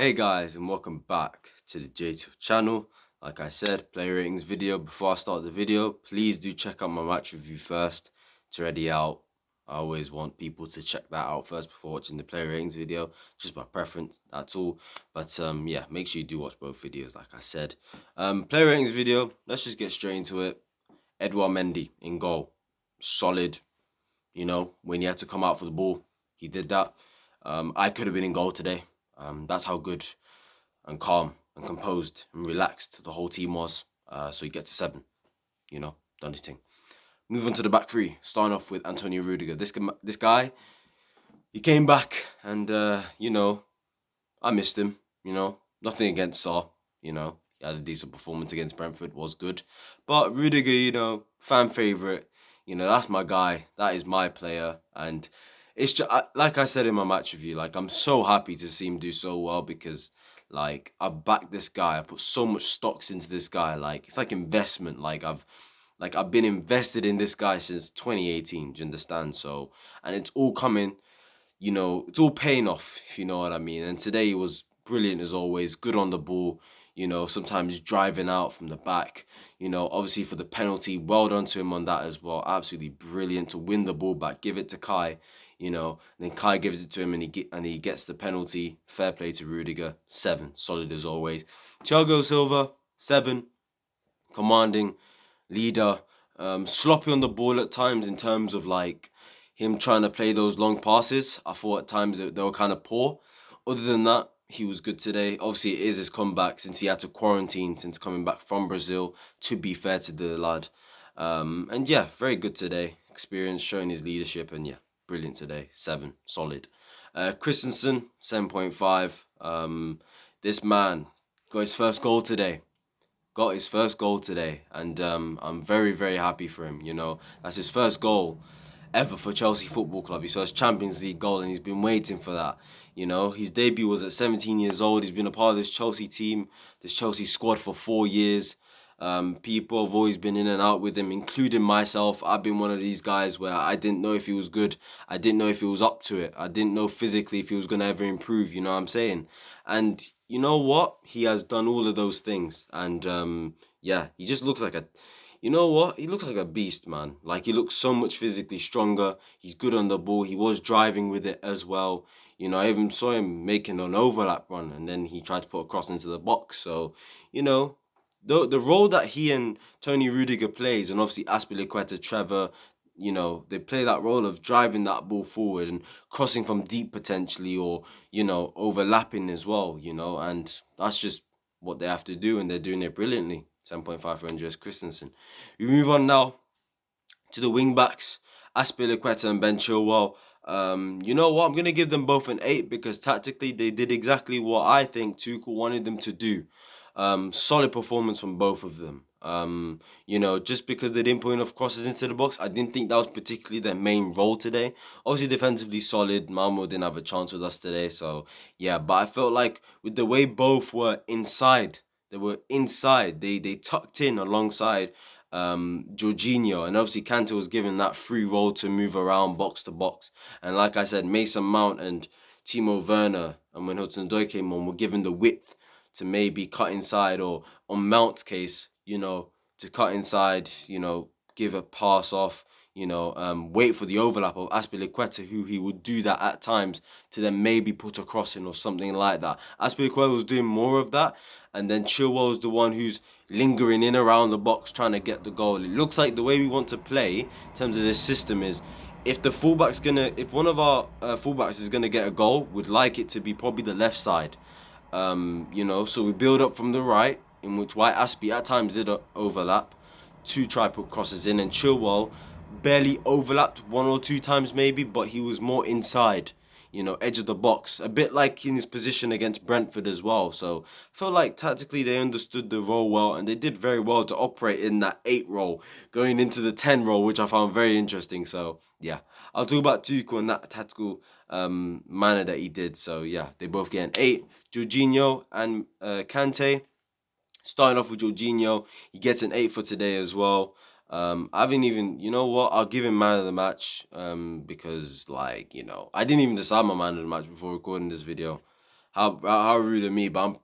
Hey guys, and welcome back to the Untitled channel. Like I said, player ratings video. Before I start the video, please do check out my match review first. It's already out. I always want people to check that out first before watching the player ratings video. Just my preference, that's all. But yeah, make sure you do watch both videos, like I said. Player ratings video, let's just get straight into it. Edouard Mendy in goal. Solid, when he had to come out for the ball, he did that. I could have been in goal today. That's how good and calm and composed and relaxed the whole team was. So he gets a 7, done his thing. Move on to the back three, starting off with Antonio Rudiger. This guy, he came back and, I missed him, Nothing against Saar, he had a decent performance against Brentford, was good. But Rudiger, fan favourite, that's my guy. That is my player. And it's just, like I said in my match review, I'm so happy to see him do so well because, I backed this guy. I put so much stocks into this guy. It's like investment. I've been invested in this guy since 2018. Do you understand? So, and it's all coming, it's all paying off, if you know what I mean. And today he was brilliant as always, good on the ball, sometimes driving out from the back, obviously for the penalty, well done to him on that as well. Absolutely brilliant to win the ball back, give it to Kai, and then Kai gives it to him and he gets the penalty. Fair play to Rudiger, 7, solid as always. Thiago Silva, 7, commanding, leader, sloppy on the ball at times in terms of him trying to play those long passes. I thought at times they were kind of poor. Other than that, he was good today. Obviously, it is his comeback since he had to quarantine since coming back from Brazil, to be fair to the lad. And yeah, very good today. Experience, showing his leadership, and yeah, brilliant today. 7, solid. Christensen, 7.5. This man got his first goal today. And I'm very, very happy for him. That's his first goal ever for Chelsea Football Club. His first Champions League goal, and he's been waiting for that. His debut was at 17 years old. He's been a part of this Chelsea team, this Chelsea squad for 4 years. People have always been in and out with him, including myself. I've been one of these guys where I didn't know if he was good. I didn't know if he was up to it. I didn't know physically if he was going to ever improve, you know what I'm saying? And you know what? He has done all of those things. And yeah, he just looks like a... You know what? He looks like a beast, man. He looks so much physically stronger. He's good on the ball. He was driving with it as well. I even saw him making an overlap run, and then he tried to put a cross into the box. So, the role that he and Tony Rudiger plays, and obviously Aspilicueta, Trevor, they play that role of driving that ball forward and crossing from deep potentially, or, overlapping as well, and that's just what they have to do, and they're doing it brilliantly. 7.5 for Andreas Christensen. We move on now to the wing backs, Aspilicueta and Ben Chilwell. You know what? I'm going to give them both an 8 because tactically they did exactly what I think Tuchel wanted them to do. Solid performance from both of them. Just because they didn't put enough crosses into the box, I didn't think that was particularly their main role today. Obviously, defensively solid. Malmo didn't have a chance with us today, so yeah. But I felt like with the way both were inside, they tucked in alongside Jorginho, and obviously Kante was given that free role to move around box to box. And like I said, Mason Mount and Timo Verna, and when Hudson-Odoi came on, were given the width to maybe cut inside, or on Mount's case, to cut inside, give a pass off, wait for the overlap of Aspilicueta, who he would do that at times to then maybe put a cross in or something like that. Aspilicueta was doing more of that, and then Chilwell is the one who's lingering in around the box trying to get the goal. It looks like the way we want to play in terms of this system is, if one of our fullbacks is gonna get a goal, we'd like it to be probably the left side. So we build up from the right, in which White Aspie at times did overlap, 2 try-put crosses in, and Chilwell barely overlapped 1 or 2 times maybe, but he was more inside, edge of the box, a bit like in his position against Brentford as well. So I feel like tactically they understood the role well, and they did very well to operate in that 8 role, going into the 10 role, which I found very interesting. So yeah, I'll talk about Tuchel and that tactical manner that he did. So yeah, they both get an 8. Jorginho and Kante. Starting off with Jorginho, he gets an 8 for today as well. I haven't even, you know what, I'll give him man of the match, because I didn't even decide my man of the match before recording this video. How rude of me, but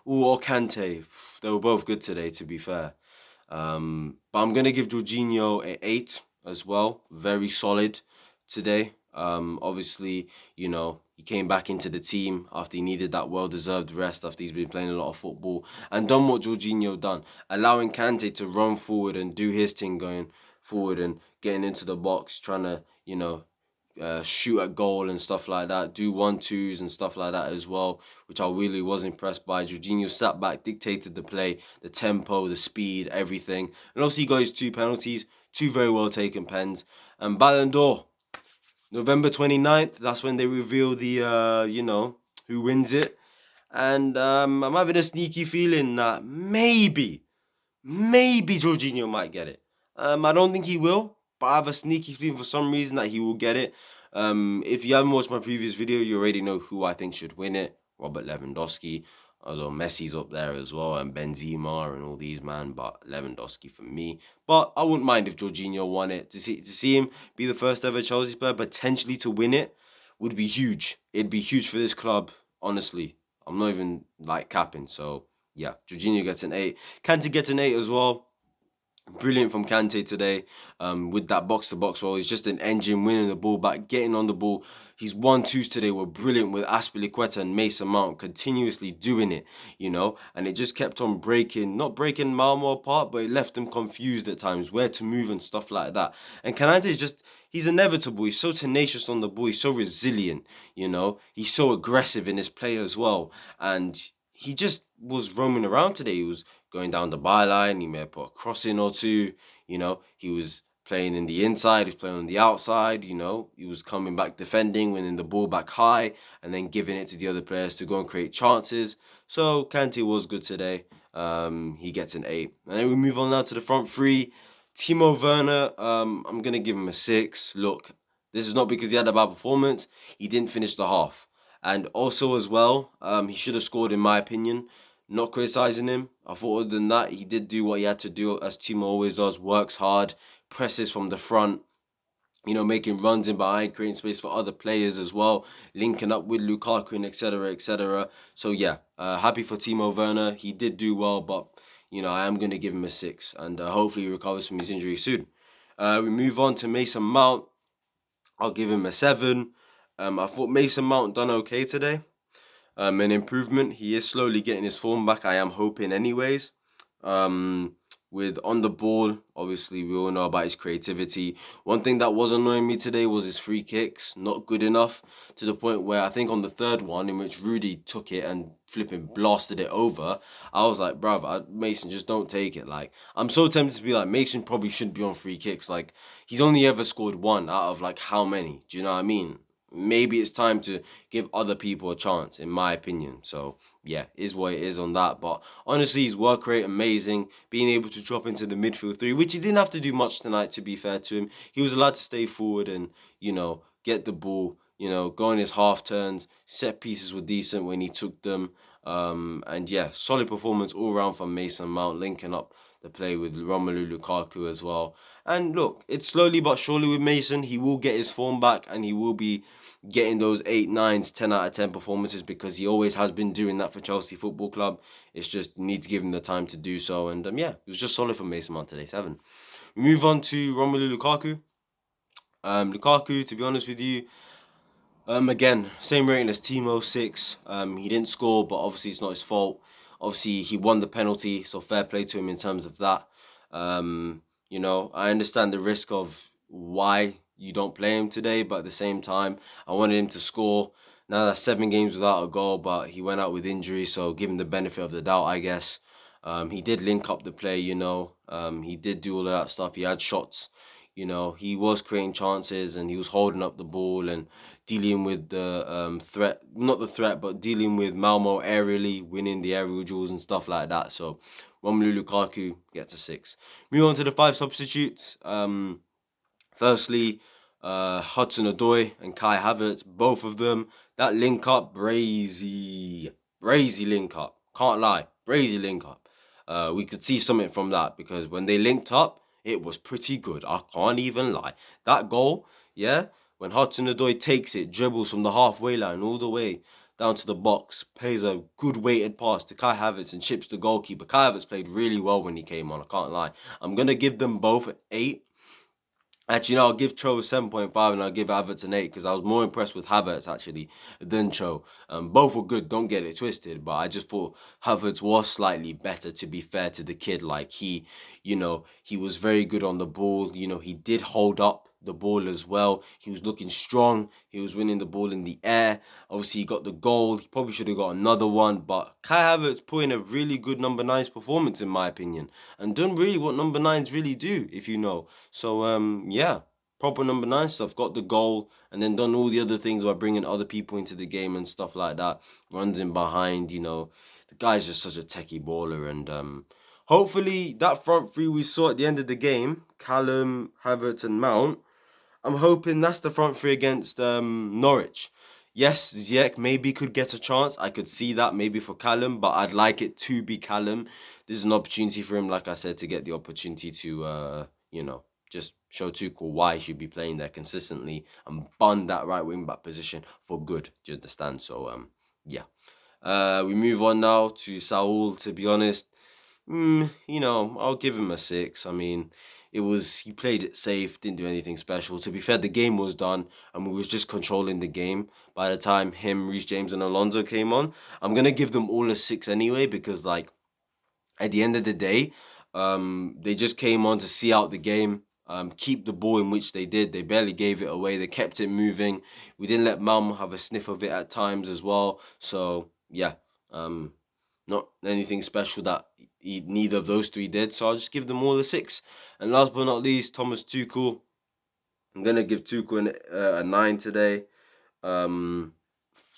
or Kante. They were both good today, to be fair. But I'm gonna give Jorginho an 8 as well. Very solid today. Obviously, he came back into the team after he needed that well-deserved rest after he's been playing a lot of football and done what Jorginho done, allowing Kante to run forward and do his thing, going forward and getting into the box, trying to shoot at goal and stuff like that, do 1-2s and stuff like that as well, which I really was impressed by. Jorginho sat back, dictated the play, the tempo, the speed, everything. And obviously he got his 2 penalties, 2 very well taken pens. And Ballon d'Or, November 29th, that's when they reveal who wins it. And I'm having a sneaky feeling that maybe Jorginho might get it. I don't think he will, but I have a sneaky feeling for some reason that he will get it. If you haven't watched my previous video, you already know who I think should win it. Robert Lewandowski. Although Messi's up there as well, and Benzema and all these, man, but Lewandowski for me. But I wouldn't mind if Jorginho won it. To see him be the first ever Chelsea player, potentially to win it, would be huge. It'd be huge for this club, honestly. I'm not even like capping. So yeah, Jorginho gets an 8. Kante gets an 8 as well. Brilliant from Kante today, with that box-to-box role. He's just an engine, winning the ball back, getting on the ball. His 1-2s today were brilliant with Azpilicueta and Mason Mount continuously doing it, and it just kept on not breaking Malmo apart, but it left them confused at times, where to move and stuff like that. And Kante is he's inevitable. He's so tenacious on the ball. He's so resilient, He's so aggressive in his play as well. And he just was roaming around today. He was going down the byline. He may have put a cross in or two. He was playing in the inside. He was playing on the outside. He was coming back defending, winning the ball back high, and then giving it to the other players to go and create chances. So Kante was good today. He gets an 8. And then we move on now to the front three. Timo Verna, I'm going to give him a 6. Look, this is not because he had a bad performance. He didn't finish the half. And also as well, he should have scored in my opinion. Not criticizing him. I thought other than that, he did do what he had to do, as Timo always does. Works hard, presses from the front, making runs in behind, creating space for other players as well, linking up with Lukaku and etc. etc. So yeah, happy for Timo Werner. He did do well, but I am going to give him a 6, and hopefully he recovers from his injury soon. We move on to Mason Mount. I'll give him a 7. I thought Mason Mount done okay today. An improvement. He is slowly getting his form back, I am hoping anyways. With on the ball, obviously we all know about his creativity. One thing that was annoying me today was his free kicks. Not good enough, to the point where I think on the third one, in which Rudy took it and flipping blasted it over, I was like, bruv, Mason, just don't take it. Like, I'm so tempted to be like, Mason probably shouldn't be on free kicks. Like, he's only ever scored 1 out of like how many? Do you know what I mean? Maybe it's time to give other people a chance, in my opinion. So yeah, is what it is on that. But honestly, his work rate amazing. Being able to drop into the midfield 3, which he didn't have to do much tonight, to be fair to him. He was allowed to stay forward and get the ball. Go on his half turns. Set pieces were decent when he took them. And yeah, solid performance all around from Mason Mount, linking up the play with Romelu Lukaku as well. And look, it's slowly but surely with Mason. He will get his form back, and he will be getting those 8, 9s, 10 out of 10 performances, because he always has been doing that for Chelsea Football Club. It's just, you need to give him the time to do so. And yeah, it was just solid for Mason Mount today, 7. We move on to Romelu Lukaku. Lukaku, to be honest with you, again, same rating as Timo, 6. He didn't score, but obviously it's not his fault. Obviously, he won the penalty, so fair play to him in terms of that. I understand the risk of why you don't play him today, but at the same time, I wanted him to score. Now that's 7 games without a goal, but he went out with injury, so give him the benefit of the doubt, I guess. He did link up the play, he did do all of that stuff. He had shots, he was creating chances, and he was holding up the ball and dealing with the threat, not the threat, but dealing with Malmo aerially, winning the aerial duels and stuff like that. So Romelu Lukaku gets a 6. Move on to the 5 substitutes. Firstly, Hudson-Odoi and Kai Havertz, both of them, that link up, brazy link up. Can't lie, brazy link up. We could see something from that, because when they linked up, it was pretty good. I can't even lie. That goal, yeah, when Hudson-Odoi takes it, dribbles from the halfway line all the way down to the box, plays a good weighted pass to Kai Havertz and chips the goalkeeper. Kai Havertz played really well when he came on, I can't lie. I'm going to give them both an 8. Actually, no, I'll give Cho 7.5 and I'll give Havertz an 8 because I was more impressed with Havertz actually than Cho. Both were good, don't get it twisted, but I just thought Havertz was slightly better, to be fair to the kid. Like he was very good on the ball. He did hold up the ball as well. He was looking strong. He was winning the ball in the air. Obviously, he got the goal. He probably should have got another one, but Kai Havertz put in a really good number 9's performance, in my opinion, and done really what number 9's really do, if you know. So, yeah, proper number 9 stuff. Got the goal and then done all the other things by bringing other people into the game and stuff like that. Runs in behind, The guy's just such a techie baller, and hopefully that front three we saw at the end of the game, Callum, Havertz, and Mount. I'm hoping that's the front three against Norwich. Yes, Ziyech maybe could get a chance. I could see that maybe for Callum, but I'd like it to be Callum. This is an opportunity for him, like I said, to get the opportunity to, just show Tuchel why he should be playing there consistently and bun that right wing back position for good. Do you understand? So, yeah. We move on now to Saul. To be honest, I'll give him a 6. I mean, he played it safe, didn't do anything special. To be fair, the game was done and we was just controlling the game by the time him, Reece James, and Alonso came on. I'm gonna give them all a 6 anyway because, like, at the end of the day, they just came on to see out the game, keep the ball, in which they did. They barely gave it away. They kept it moving. We didn't let Malmo have a sniff of it at times as well. So yeah, not anything special that neither of those three did. So I'll just give them all a 6. And last but not least, Thomas Tuchel. I'm gonna give Tuchel a 9 today. Um,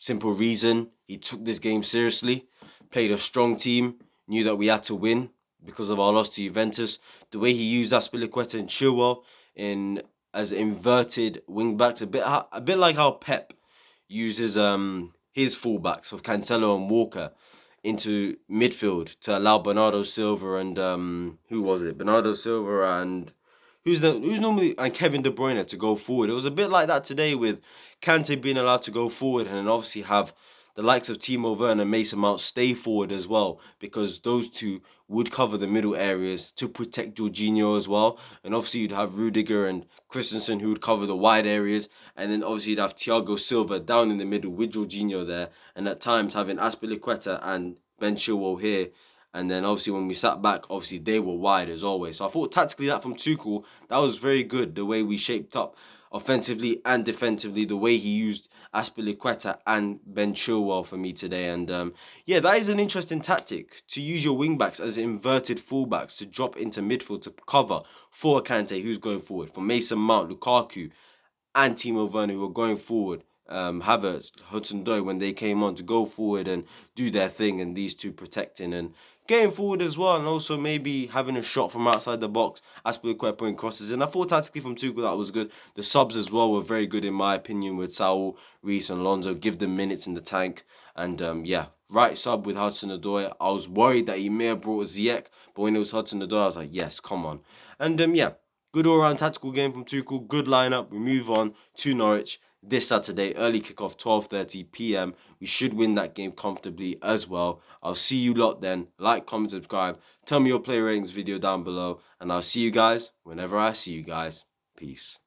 Simple reason, he took this game seriously, played a strong team, knew that we had to win because of our loss to Juventus. The way he used Aspilicueta and Chilwell in as inverted wing backs, a bit like how Pep uses his fullbacks of Cancelo and Walker into midfield to allow Bernardo Silva and who was it? Bernardo Silva and who's normally and Kevin De Bruyne to go forward. It was a bit like that today with Kante being allowed to go forward and then obviously have the likes of Timo Verna and Mason Mount stay forward as well, because those two would cover the middle areas to protect Jorginho as well. And obviously you'd have Rudiger and Christensen who would cover the wide areas, and then obviously you'd have Thiago Silva down in the middle with Jorginho there, and at times having Aspilicueta and Ben Chilwell here. And then obviously when we sat back, obviously they were wide as always. So I thought tactically that from Tuchel, that was very good. The way we shaped up offensively and defensively, the way he used Aspilicueta and Ben Chilwell for me today. And yeah, that is an interesting tactic, to use your wing backs as inverted fullbacks to drop into midfield to cover for Kante, who's going forward, for Mason Mount, Lukaku, and Timo Verna, who were going forward. Havertz, Hudson-Odoi, when they came on to go forward and do their thing, and these two protecting and getting forward as well, and also maybe having a shot from outside the box. Aspilicueta putting crosses in. I thought tactically from Tuchel that was good. The subs as well were very good in my opinion, with Saul, Reece, and Alonso. Give them minutes in the tank, and yeah, right sub with Hudson-Odoi. I was worried that he may have brought Ziyech, but when it was Hudson-Odoi, I was like, yes, come on. And yeah, good all-round tactical game from Tuchel. Good lineup. We move on to Norwich this Saturday, early kickoff, 12:30 p.m. We should win that game comfortably as well. I'll see you lot then. Like, comment, subscribe. Tell me your player ratings video down below. And I'll see you guys whenever I see you guys. Peace.